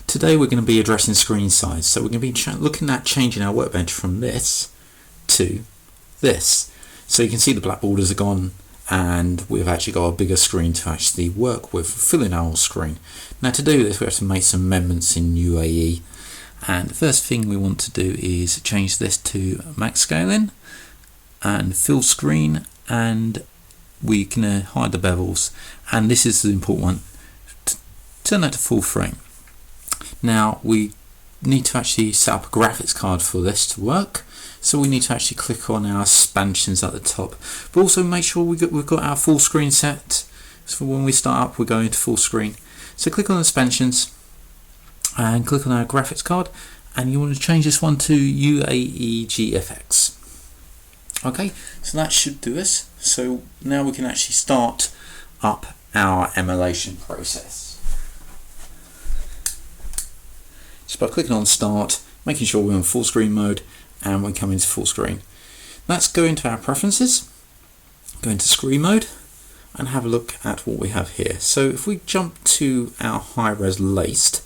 Today we're going to be addressing screen size, so we're going to be looking at changing our workbench from this to this. So you can see the black borders are gone and we've actually got a bigger screen to actually work with, filling our whole screen. Now to do this we have to make some amendments in UAE, and the first thing we want to do is change this to max scaling and fill screen, and we can hide the bevels, and this is the important one, turn that to full frame. Now we need to actually set up a graphics card for this to work, so we need to actually click on our expansions at the top, but also make sure we've got our full screen set. So when we start up we're going to full screen, so click on expansions and click on our graphics card, and you want to change this one to UAE GFX. Okay, so that should do us. So now we can actually start up our emulation process. Just by clicking on start, making sure we're on full screen mode, and we come into full screen. Let's go into our preferences, go into screen mode, and have a look at what we have here. So if we jump to our high res laced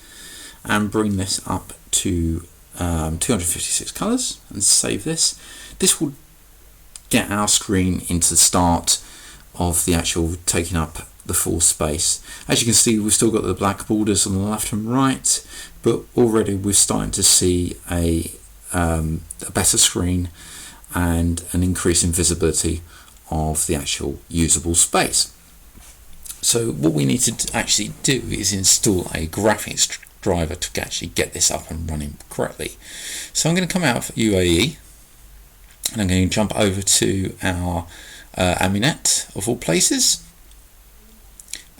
and bring this up to 256 colors and save this, this will get our screen into the start of the actual taking up the full space. As you can see, we've still got the black borders on the left and right, but already we're starting to see a better screen and an increase in visibility of the actual usable space. So what we need to actually do is install a graphics driver to actually get this up and running correctly. So I'm going to come out of UAE and I'm going to jump over to our Aminet of all places,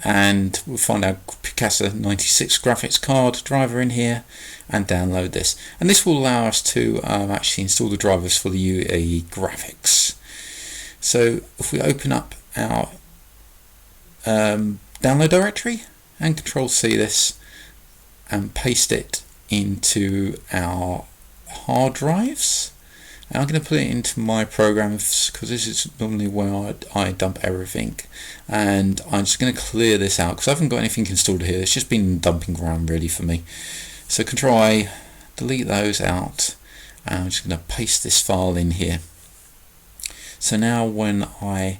and we'll find our Picasso 96 graphics card driver in here and download this, and this will allow us to actually install the drivers for the UAE graphics. So if we open up our download directory and Control C this and paste it into our hard drives, and I'm going to put it into my programs because this is normally where I dump everything, and I'm just going to clear this out because I haven't got anything installed here. It's just been dumping ground really for me. So Control I, delete those out, and I'm just going to paste this file in here. So now when I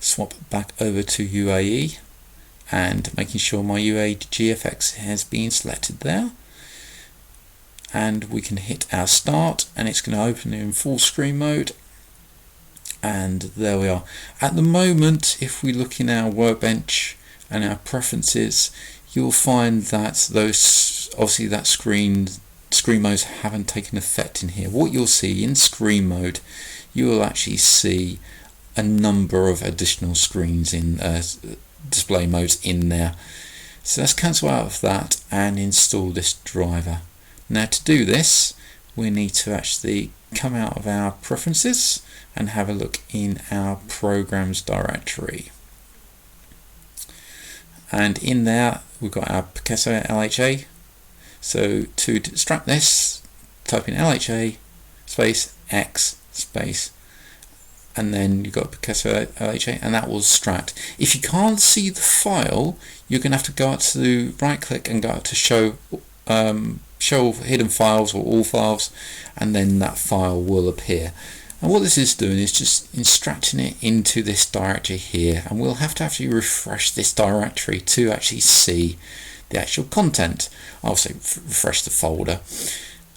swap back over to UAE and making sure my UAE GFX has been selected there, and we can hit our start and it's going to open in full screen mode, and there we are. At the moment, if we look in our workbench and our preferences, you'll find that those obviously that screen modes haven't taken effect in here. What you'll see in screen mode, you will actually see a number of additional screens in display modes in there. So let's cancel out of that and install this driver. Now to do this, we need to actually come out of our preferences and have a look in our programs directory. And in there we've got our Picasso L.H.A. So to extract this, type in L.H.A. space X space, and then you've got Picasso L.H.A. and that will extract. If you can't see the file, you're going to have to go out to right click and go out to show hidden files or all files, and then that file will appear. And what this is doing is just extracting it into this directory here, and we'll have to actually refresh this directory to actually see the actual content. I'll say refresh the folder.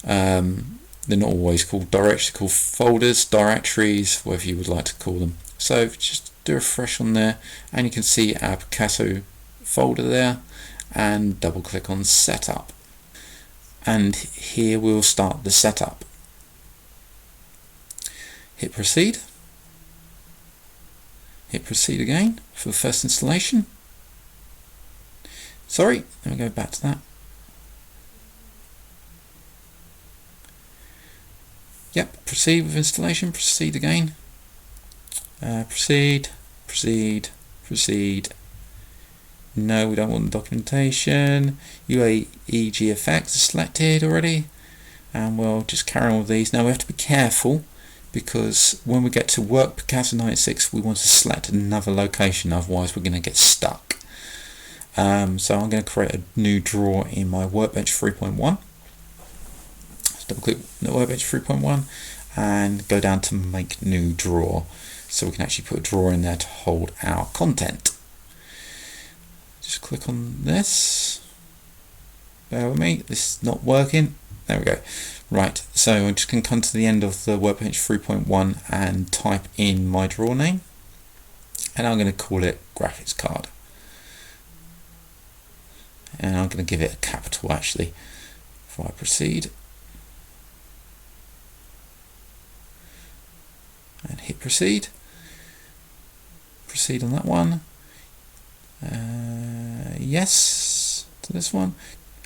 They're not always called directories, they're called folders, directories, whatever you would like to call them. So just do a refresh on there and you can see our Picasso folder there, and double click on setup. And here we'll start the setup. Hit proceed. Hit proceed again for the first installation. Sorry, let me go back to that. Yep, proceed with installation, proceed again. Proceed, proceed, proceed. No, we don't want the documentation. UAE GFX is selected already, and we'll just carry on with these. Now we have to be careful because when we get to work Picasso 96 we want to select another location, otherwise we're going to get stuck. So I'm going to create a new drawer in my Workbench 3.1. Let's double click the Workbench 3.1 and go down to make new drawer, so we can actually put a drawer in there to hold our content. Just click on this. Bear with me, this is not working. There we go. Right, so I'm just going to come to the end of the Workbench 3.1 and type in my drawer name, and I'm going to call it graphics card. And I'm going to give it a capital actually before I proceed. And hit proceed. Proceed on that one. Yes to this one.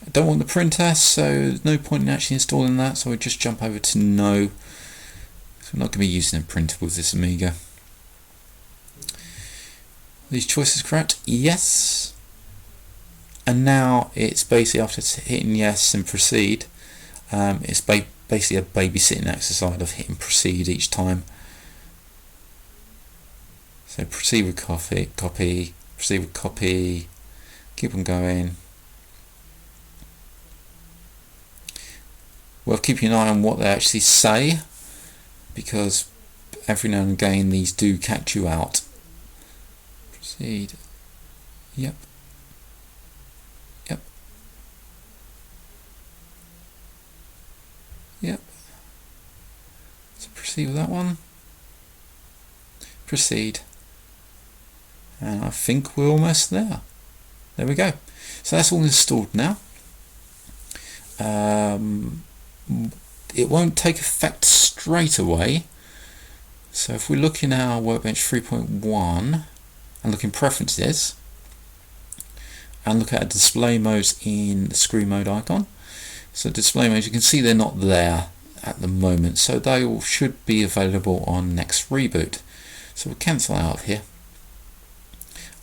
I don't want the printer, so there's no point in actually installing that, so we just jump over to no. So we're not going to be using a printer with this Amiga. These choices correct? Yes. And now it's basically, after hitting yes and proceed, it's basically a babysitting exercise of hitting proceed each time. So proceed with copy, proceed with copy, keep on going. Well, keeping an eye on what they actually say, because every now and again these do catch you out. Proceed. Yep. Yep. Yep. So proceed with that one. Proceed. And I think we're almost there. There we go. So that's all installed now. It won't take effect straight away. So if we look in our Workbench 3.1 and look in preferences and look at display modes in the screen mode icon. So display modes, you can see they're not there at the moment, so they all should be available on next reboot. So we'll cancel out of here.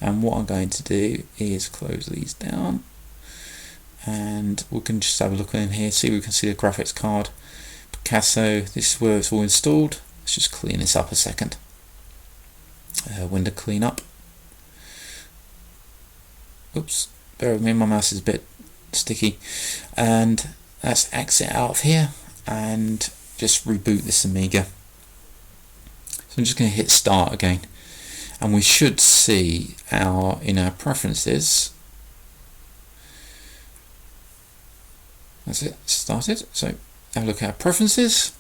And what I'm going to do is close these down, and we can just have a look in here, see we can see the graphics card, Picasso. This is where it's all installed. Let's just clean this up a second. Window clean up. Oops, bear with me, my mouse is a bit sticky. And let's exit out of here and just reboot this Amiga. So I'm just going to hit start again, and we should see in our preferences. That's it, started. So have a look at our preferences.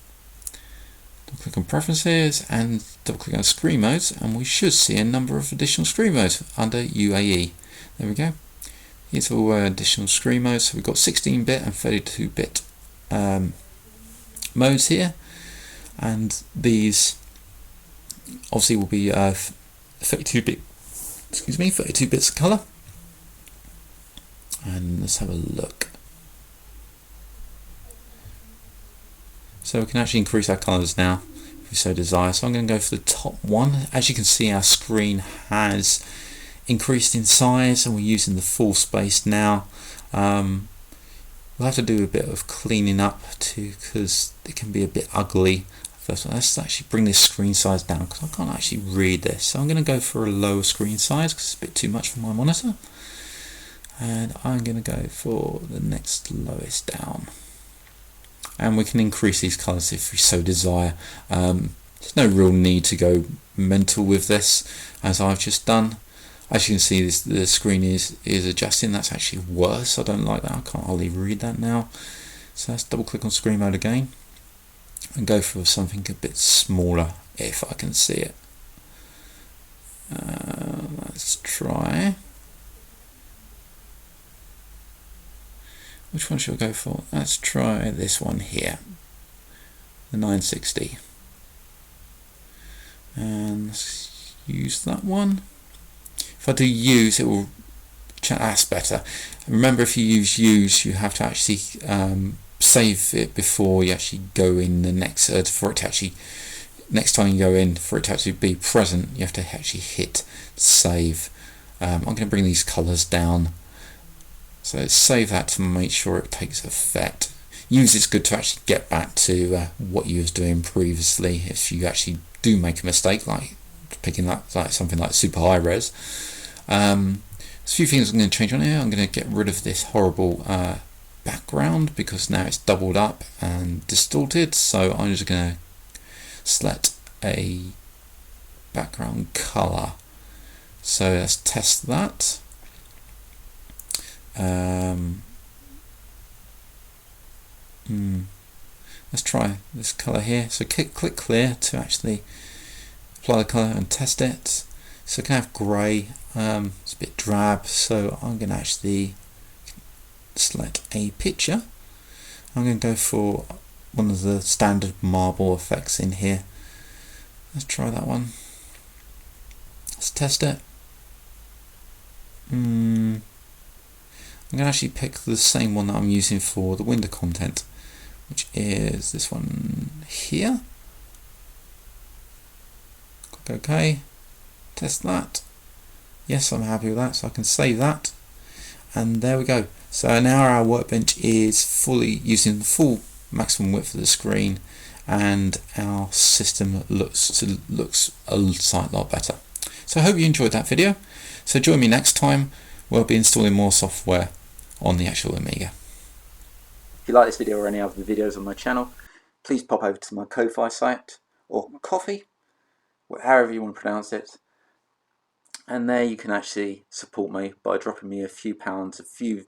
Double click on preferences and double click on screen modes, and we should see a number of additional screen modes under UAE. There we go. Here's all additional screen modes. So we've got 16-bit and 32-bit modes here, and these obviously will be 32-bit. Excuse me, 32 bits of color. And let's have a look. So we can actually increase our colors now if we so desire. So I'm going to go for the top one. As you can see, our screen has increased in size and we're using the full space now. We'll have to do a bit of cleaning up too, because it can be a bit ugly. First one, let's actually bring this screen size down because I can't actually read this. So I'm going to go for a lower screen size because it's a bit too much for my monitor. And I'm going to go for the next lowest down. And we can increase these colors if we so desire. There's no real need to go mental with this, as I've just done. As you can see, the screen is adjusting. That's actually worse. I don't like that. I can't hardly read that now. So let's double click on screen mode again and go for something a bit smaller if I can see it. Let's try. Which one should I go for? Let's try this one here, the 960. And let's use that one. If I do use, it will. That's better. Remember, if you use, you have to actually save it before you actually go in the next. For it to actually, next time you go in, for it to actually be present, you have to actually hit save. I'm going to bring these colours down. So let's save that to make sure it takes effect. Use it's good to actually get back to what you was doing previously. If you actually do make a mistake, like picking up like something like super high res, There's a few things I'm going to change on here. I'm going to get rid of this horrible background because now it's doubled up and distorted. So I'm just going to select a background color. So let's test that. Let's try this color here. So click clear to actually apply the color and test it. So I can have grey. It's a bit drab, so I'm going to actually select a picture. I'm going to go for one of the standard marble effects in here. Let's try that one. Let's test it. I'm going to actually pick the same one that I'm using for the window content, which is this one here. Click OK. Test that. Yes, I'm happy with that, so I can save that. And there we go. So now our workbench is fully using the full maximum width of the screen, and our system looks a slight lot better. So I hope you enjoyed that video. So join me next time. We'll be installing more software on the actual Amiga. If you like this video or any other videos on my channel, please pop over to my Ko-Fi site, or Ko-fi, however you want to pronounce it. And there you can actually support me by dropping me a few pounds, a few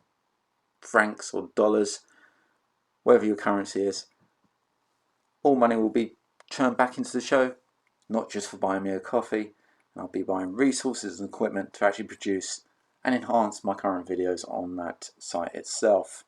francs or dollars, whatever your currency is. All money will be churned back into the show, not just for buying me a coffee. I'll be buying resources and equipment to actually produce and enhance my current videos on that site itself.